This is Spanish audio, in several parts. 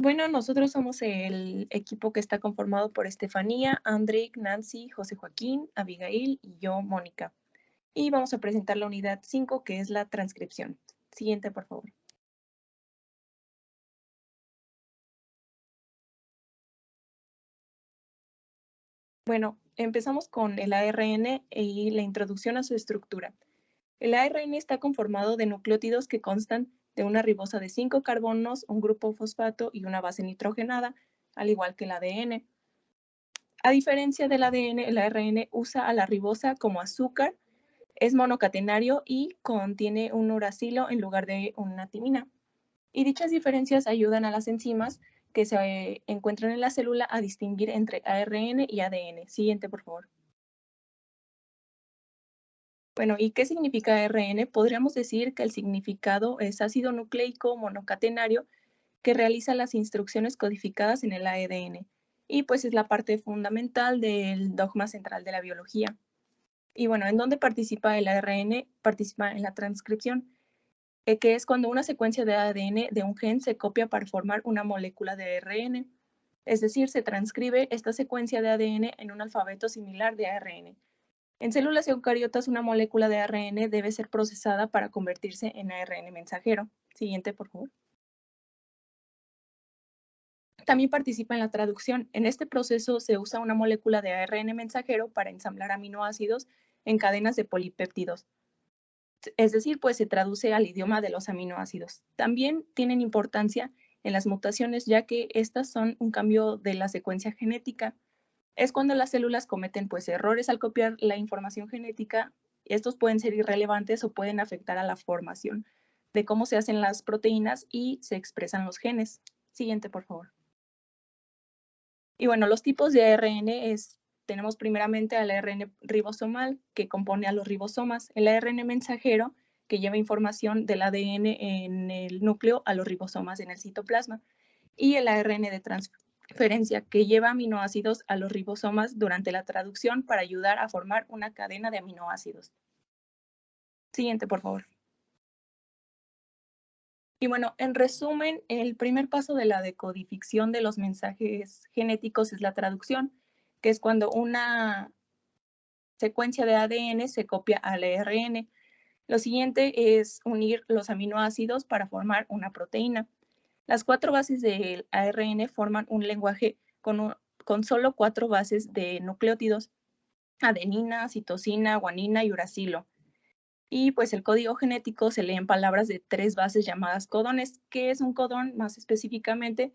Bueno, nosotros somos el equipo que está conformado por Estefanía, Andrick, Nancy, José Joaquín, Abigail y yo, Mónica. Y vamos a presentar la unidad 5, que es la transcripción. Siguiente, por favor. Bueno, empezamos con el ARN y la introducción a su estructura. El ARN está conformado de nucleótidos que constan de una ribosa de 5 carbonos, un grupo fosfato y una base nitrogenada, al igual que el ADN. A diferencia del ADN, el ARN usa a la ribosa como azúcar, es monocatenario y contiene un uracilo en lugar de una timina. Y dichas diferencias ayudan a las enzimas que se encuentran en la célula a distinguir entre ARN y ADN. Siguiente, por favor. Bueno, ¿y qué significa ARN? Podríamos decir que el significado es ácido nucleico monocatenario que realiza las instrucciones codificadas en el ADN. Y pues es la parte fundamental del dogma central de la biología. Y bueno, ¿en dónde participa el ARN? Participa en la transcripción, que es cuando una secuencia de ADN de un gen se copia para formar una molécula de ARN. Es decir, se transcribe esta secuencia de ADN en un alfabeto similar de ARN. En células eucariotas, una molécula de ARN debe ser procesada para convertirse en ARN mensajero. Siguiente, por favor. También participa en la traducción. En este proceso se usa una molécula de ARN mensajero para ensamblar aminoácidos en cadenas de polipéptidos. Es decir, pues se traduce al idioma de los aminoácidos. También tienen importancia en las mutaciones, ya que estas son un cambio de la secuencia genética. Es cuando las células cometen pues errores al copiar la información genética. Estos pueden ser irrelevantes o pueden afectar a la formación de cómo se hacen las proteínas y se expresan los genes. Siguiente, por favor. Y bueno, los tipos de ARN tenemos primeramente al ARN ribosomal, que compone a los ribosomas, el ARN mensajero, que lleva información del ADN en el núcleo a los ribosomas en el citoplasma, y el ARN de transferencia, que lleva aminoácidos a los ribosomas durante la traducción para ayudar a formar una cadena de aminoácidos. Siguiente, por favor. Y bueno, en resumen, el primer paso de la decodificación de los mensajes genéticos es la traducción, que es cuando una secuencia de ADN se copia al ARN. Lo siguiente es unir los aminoácidos para formar una proteína. Las 4 bases del ARN forman un lenguaje con solo 4 bases de nucleótidos: adenina, citosina, guanina y uracilo. Y pues el código genético se lee en palabras de 3 bases llamadas codones. ¿Qué es un codón? Más específicamente,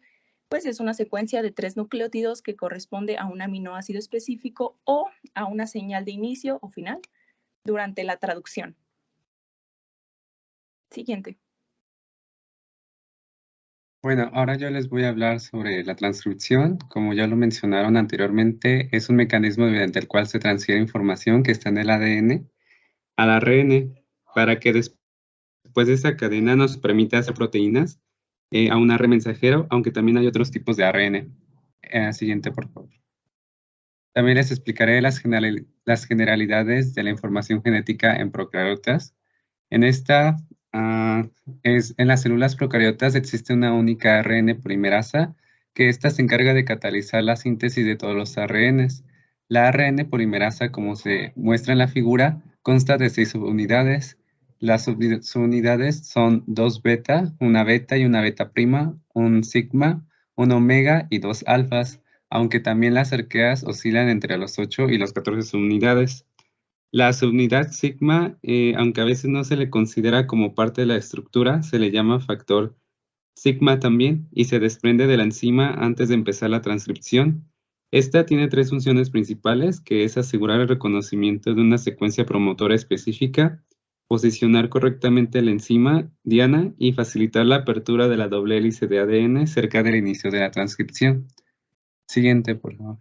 pues es una secuencia de 3 nucleótidos que corresponde a un aminoácido específico o a una señal de inicio o final durante la traducción. Siguiente. Bueno, ahora yo les voy a hablar sobre la transcripción. Como ya lo mencionaron anteriormente, es un mecanismo mediante el cual se transfiere información que está en el ADN al ARN para que después de esa cadena nos permita hacer proteínas a un ARN mensajero, aunque también hay otros tipos de ARN. Siguiente, por favor. También les explicaré las generalidades de la información genética en procariotas. En en las células procariotas existe una única ARN polimerasa, que ésta se encarga de catalizar la síntesis de todos los ARNs. La ARN polimerasa, como se muestra en la figura, consta de 6 subunidades. Las subunidades son 2 beta, una beta y una beta prima, un sigma, un omega y 2 alfas, aunque también las arqueas oscilan entre los 8 y los 14 subunidades. La subunidad sigma, aunque a veces no se le considera como parte de la estructura, se le llama factor sigma también y se desprende de la enzima antes de empezar la transcripción. Esta tiene 3 funciones principales, que es asegurar el reconocimiento de una secuencia promotora específica, posicionar correctamente la enzima diana y facilitar la apertura de la doble hélice de ADN cerca del inicio de la transcripción. Siguiente, por favor.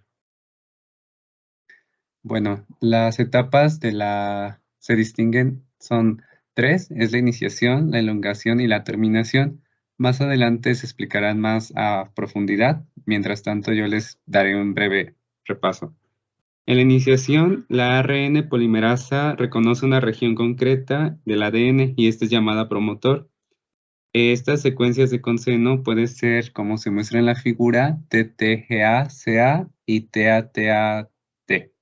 Bueno, las etapas se distinguen, son 3, es la iniciación, la elongación y la terminación. Más adelante se explicarán más a profundidad, mientras tanto yo les daré un breve repaso. En la iniciación, la ARN polimerasa reconoce una región concreta del ADN y esta es llamada promotor. Estas secuencias de conseno pueden ser, como se muestra en la figura, TTGA-CA y TATA-T.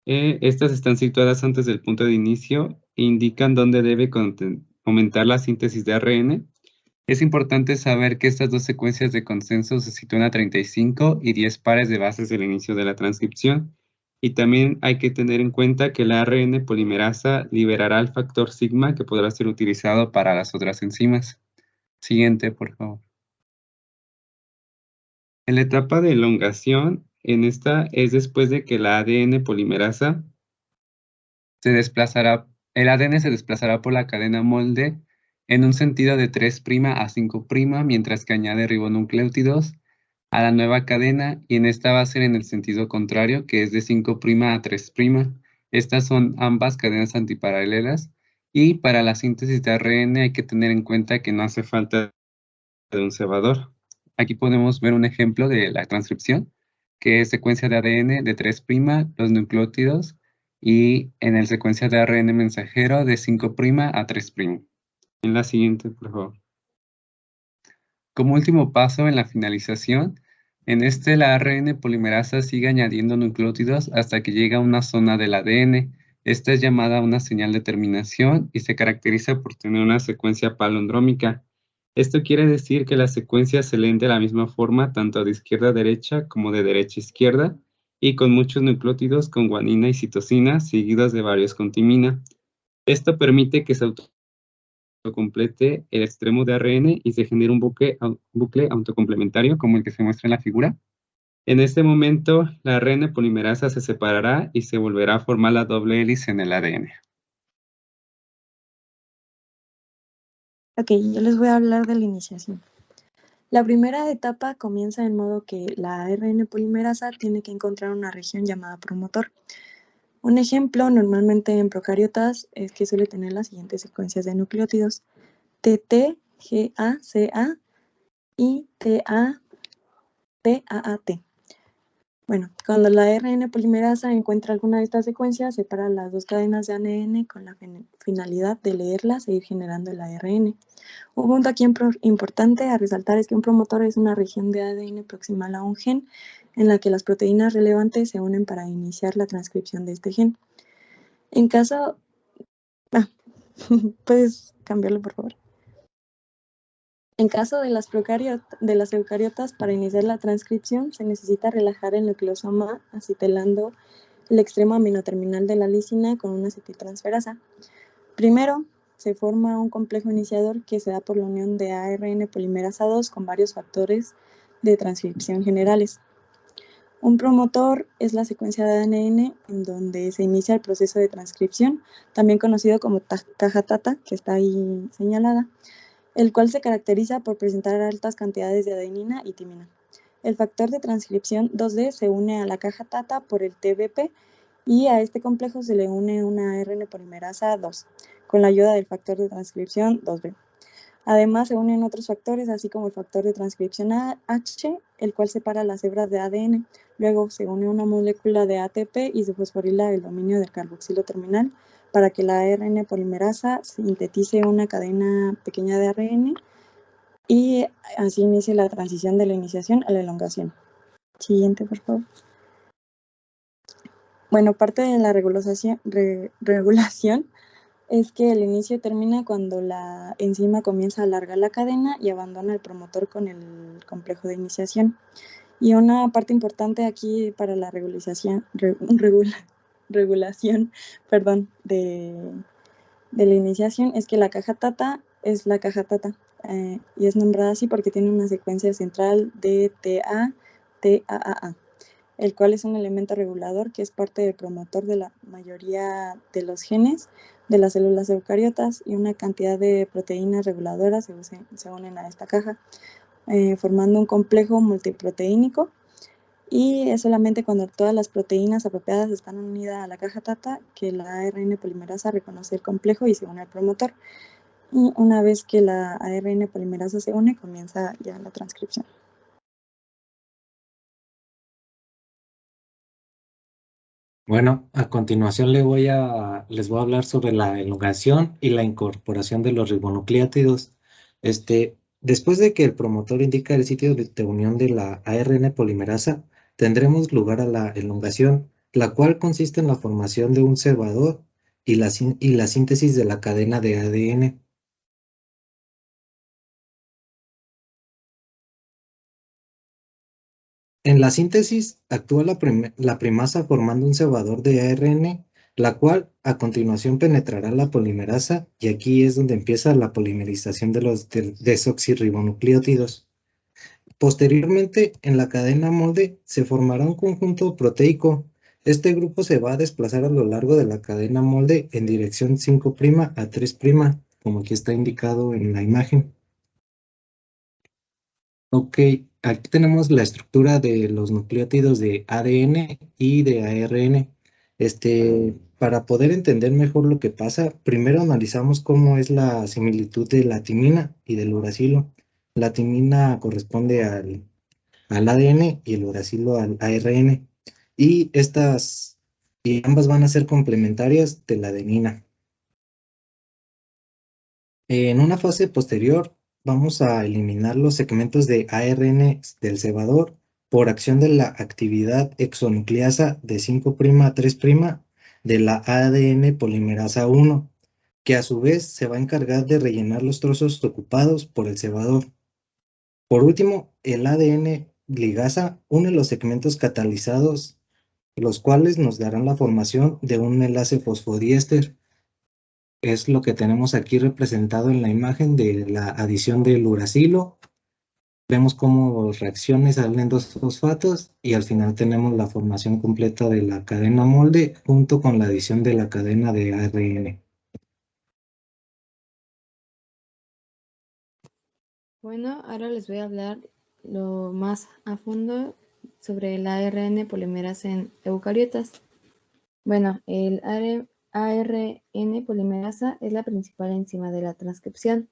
Estas están situadas antes del punto de inicio e indican dónde debe aumentar la síntesis de ARN. Es importante saber que estas dos secuencias de consenso se sitúan a 35 y 10 pares de bases del inicio de la transcripción. Y también hay que tener en cuenta que la ARN polimerasa liberará el factor sigma que podrá ser utilizado para las otras enzimas. Siguiente, por favor. En la etapa de elongación, en esta es después de que la ADN polimerasa el ADN se desplazará por la cadena molde en un sentido de 3' a 5', mientras que añade ribonucleótidos a la nueva cadena, y en esta va a ser en el sentido contrario, que es de 5' a 3'. Estas son ambas cadenas antiparalelas, y para la síntesis de ARN hay que tener en cuenta que no hace falta de un cebador. Aquí podemos ver un ejemplo de la transcripción, que es secuencia de ADN de 3', los nucleótidos, y en el secuencia de ARN mensajero de 5' a 3'. En la siguiente, por favor. Como último paso en la finalización, en la ARN polimerasa sigue añadiendo nucleótidos hasta que llega a una zona del ADN. Esta es llamada una señal de terminación y se caracteriza por tener una secuencia palindrómica. Esto quiere decir que las secuencias se leen de la misma forma tanto de izquierda a derecha como de derecha a izquierda, y con muchos nucleótidos con guanina y citosina seguidos de varios con timina. Esto permite que se autocomplete el extremo de ARN y se genere un bucle autocomplementario como el que se muestra en la figura. En este momento, la ARN polimerasa se separará y se volverá a formar la doble hélice en el ADN. Ok, yo les voy a hablar de la iniciación. La primera etapa comienza en modo que la ARN polimerasa tiene que encontrar una región llamada promotor. Un ejemplo, normalmente en procariotas, es que suele tener las siguientes secuencias de nucleótidos: TT, GA, y TAT. Bueno, cuando la ARN polimerasa encuentra alguna de estas secuencias, separa las dos cadenas de ADN con la finalidad de leerlas e ir generando el ARN. Un punto aquí importante a resaltar es que un promotor es una región de ADN proximal a un gen en la que las proteínas relevantes se unen para iniciar la transcripción de este gen. En caso... ¿puedes cambiarlo, por favor? En caso de las eucariotas, para iniciar la transcripción se necesita relajar el nucleosoma acitelando el extremo aminoterminal de la lisina con una acetiltransferasa. Primero, se forma un complejo iniciador que se da por la unión de ARN polimerasa 2 con varios factores de transcripción generales. Un promotor es la secuencia de ADN en donde se inicia el proceso de transcripción, también conocido como caja TATA, que está ahí señalada, el cual se caracteriza por presentar altas cantidades de adenina y timina. El factor de transcripción 2D se une a la caja TATA por el TBP y a este complejo se le une una ARN polimerasa 2, con la ayuda del factor de transcripción 2B. Además, se unen otros factores, así como el factor de transcripción H, el cual separa las hebras de ADN. Luego se une una molécula de ATP y se fosforila el dominio del carboxilo terminal para que la ARN polimerasa sintetice una cadena pequeña de ARN y así inicie la transición de la iniciación a la elongación. Siguiente, por favor. Bueno, parte de la regulación es que el inicio termina cuando la enzima comienza a alargar la cadena y abandona el promotor con el complejo de iniciación. Y una parte importante aquí para la regulación de la iniciación es que la caja TATA es la caja TATA y es nombrada así porque tiene una secuencia central de TAA, el cual es un elemento regulador que es parte del promotor de la mayoría de los genes de las células eucariotas, y una cantidad de proteínas reguladoras se unen a esta caja, formando un complejo multiproteínico, y es solamente cuando todas las proteínas apropiadas están unidas a la caja TATA que la ARN polimerasa reconoce el complejo y se une al promotor. Y una vez que la ARN polimerasa se une, comienza ya la transcripción. Bueno, a continuación les voy a hablar sobre la elongación y la incorporación de los ribonucleótidos. Después de que el promotor indica el sitio de unión de la ARN polimerasa, tendremos lugar a la elongación, la cual consiste en la formación de un cebador y la síntesis de la cadena de ADN. En la síntesis actúa la primasa formando un cebador de ARN, la cual a continuación penetrará la polimerasa, y aquí es donde empieza la polimerización de los desoxirribonucleótidos. Posteriormente, en la cadena molde se formará un conjunto proteico. Este grupo se va a desplazar a lo largo de la cadena molde en dirección 5' a 3', como aquí está indicado en la imagen. Ok, aquí tenemos la estructura de los nucleótidos de ADN y de ARN. Para poder entender mejor lo que pasa, primero analizamos cómo es la similitud de la timina y del uracilo. La timina corresponde al ADN y el uracilo al ARN. Y ambas van a ser complementarias de la adenina. En una fase posterior, vamos a eliminar los segmentos de ARN del cebador por acción de la actividad exonucleasa de 5' a 3' de la ADN polimerasa 1, que a su vez se va a encargar de rellenar los trozos ocupados por el cebador. Por último, el ADN ligasa une los segmentos catalizados, los cuales nos darán la formación de un enlace fosfodiéster. Es lo que tenemos aquí representado en la imagen de la adición del uracilo. Vemos cómo reacciones salen dos fosfatos y al final tenemos la formación completa de la cadena molde junto con la adición de la cadena de ARN. Bueno, ahora les voy a hablar lo más a fondo sobre el ARN polimerasa en eucariotas. Bueno, el ARN polimerasa es la principal enzima de la transcripción.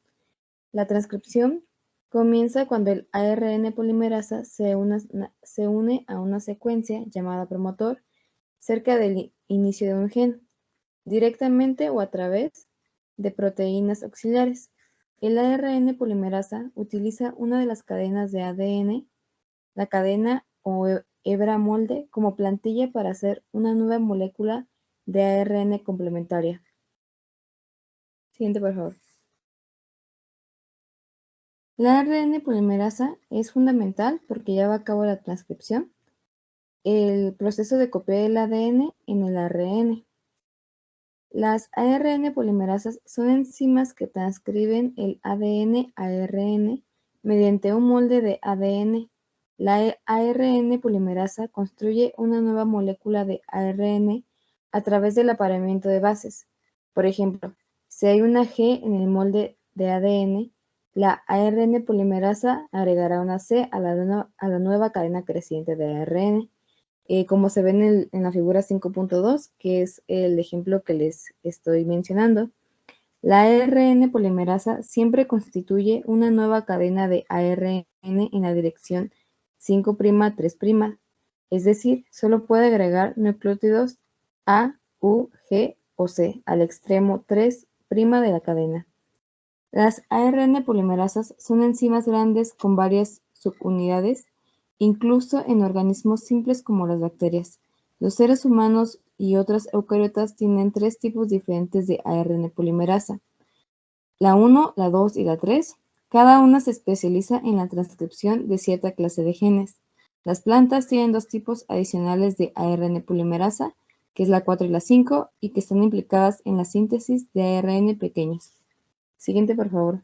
La transcripción comienza cuando el ARN polimerasa se une a una secuencia llamada promotor cerca del inicio de un gen, directamente o a través de proteínas auxiliares. El ARN polimerasa utiliza una de las cadenas de ADN, la cadena o hebra molde, como plantilla para hacer una nueva molécula de ARN complementaria. Siguiente, por favor. La ARN polimerasa es fundamental porque lleva a cabo la transcripción, el proceso de copiar el ADN en el ARN. Las ARN polimerasas son enzimas que transcriben el ADN a ARN mediante un molde de ADN. La ARN polimerasa construye una nueva molécula de ARN a través del apareamiento de bases. Por ejemplo, si hay una G en el molde de ADN, la ARN polimerasa agregará una C a la nueva cadena creciente de ARN. Como se ve en la figura 5.2, que es el ejemplo que les estoy mencionando. La ARN polimerasa siempre constituye una nueva cadena de ARN en la dirección 5' a 3', es decir, solo puede agregar nucleótidos A, U, G o C al extremo 3' de la cadena. Las ARN polimerasas son enzimas grandes con varias subunidades, incluso en organismos simples como las bacterias. Los seres humanos y otras eucariotas tienen 3 tipos diferentes de ARN polimerasa: la 1, la 2 y la 3. Cada una se especializa en la transcripción de cierta clase de genes. Las plantas tienen 2 tipos adicionales de ARN polimerasa, que es la 4 y la 5, y que están implicadas en la síntesis de ARN pequeños. Siguiente, por favor.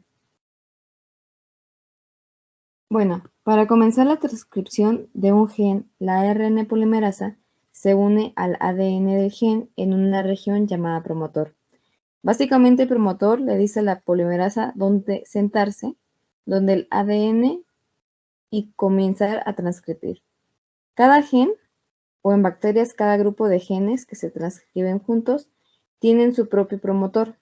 Bueno, para comenzar la transcripción de un gen, la ARN polimerasa se une al ADN del gen en una región llamada promotor. Básicamente, el promotor le dice a la polimerasa dónde sentarse, donde el ADN, y comenzar a transcribir. Cada gen, o en bacterias cada grupo de genes que se transcriben juntos, tienen su propio promotor.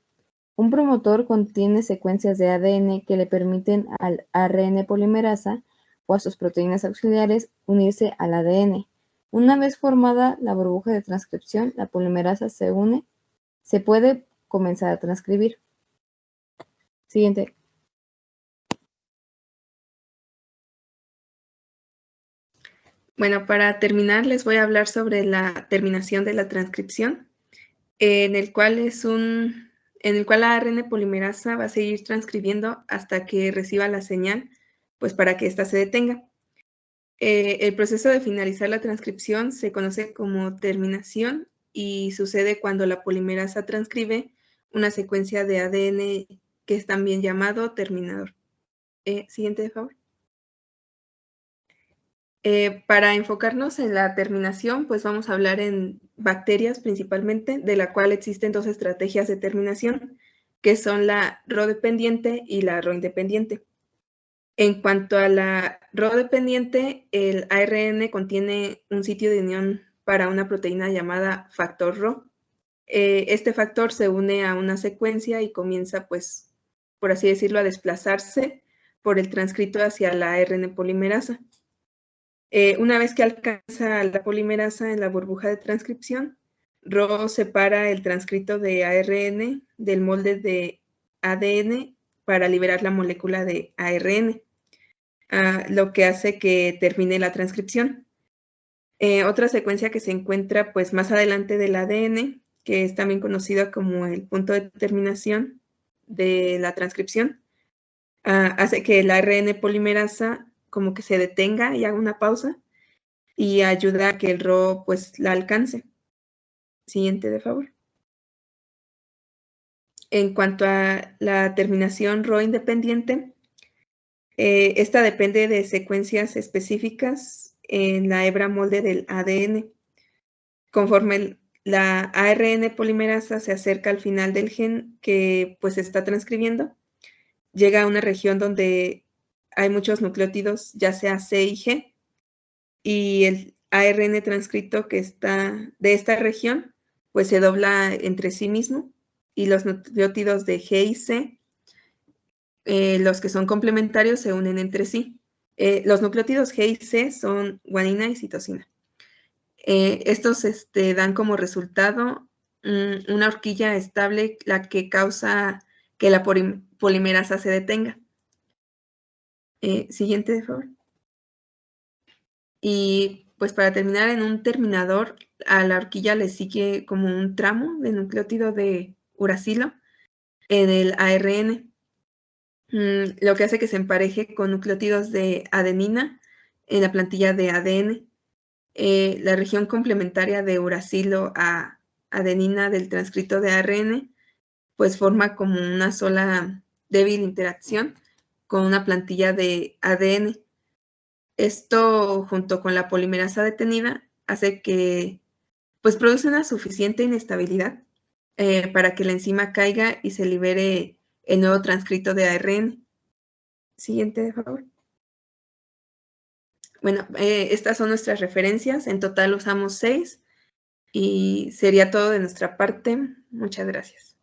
Un promotor contiene secuencias de ADN que le permiten al ARN polimerasa o a sus proteínas auxiliares unirse al ADN. Una vez formada la burbuja de transcripción, la polimerasa se puede comenzar a transcribir. Siguiente. Bueno, para terminar les voy a hablar sobre la terminación de la transcripción, en el cual la ARN polimerasa va a seguir transcribiendo hasta que reciba la señal, pues para que ésta se detenga. El proceso de finalizar la transcripción se conoce como terminación y sucede cuando la polimerasa transcribe una secuencia de ADN que es también llamado terminador. Siguiente, de favor. Para enfocarnos en la terminación, pues vamos a hablar en bacterias principalmente, de la cual existen dos estrategias de terminación, que son la Rho dependiente y la Rho independiente. En cuanto a la Rho dependiente, el ARN contiene un sitio de unión para una proteína llamada factor Rho. Este factor se une a una secuencia y comienza, pues, por así decirlo, a desplazarse por el transcrito hacia la ARN polimerasa. Una vez que alcanza la polimerasa en la burbuja de transcripción, Rho separa el transcrito de ARN del molde de ADN para liberar la molécula de ARN, lo que hace que termine la transcripción. Otra secuencia que se encuentra pues más adelante del ADN, que es también conocida como el punto de terminación de la transcripción, hace que el ARN polimerasa como que se detenga y haga una pausa y ayuda a que el Rho pues la alcance. Siguiente, de favor. En cuanto a la terminación Rho independiente, esta depende de secuencias específicas en la hebra molde del ADN. Conforme la ARN polimerasa se acerca al final del gen que pues está transcribiendo, llega a una región donde hay muchos nucleótidos, ya sea C y G, y el ARN transcrito que está de esta región pues se dobla entre sí mismo, y los nucleótidos de G y C, los que son complementarios, se unen entre sí. Los nucleótidos G y C son guanina y citosina. Estos dan como resultado una horquilla estable, la que causa que la polimerasa se detenga. Siguiente, de favor. Y pues para terminar, en un terminador, a la horquilla le sigue como un tramo de nucleótido de uracilo en el ARN, lo que hace que se empareje con nucleótidos de adenina en la plantilla de ADN. La región complementaria de uracilo a adenina del transcrito de ARN pues forma como una sola débil interacción con una plantilla de ADN. Esto, junto con la polimerasa detenida, hace que pues produce una suficiente inestabilidad para que la enzima caiga y se libere el nuevo transcrito de ARN. Siguiente, por favor. Bueno, estas son nuestras referencias. En total usamos 6 y sería todo de nuestra parte. Muchas gracias.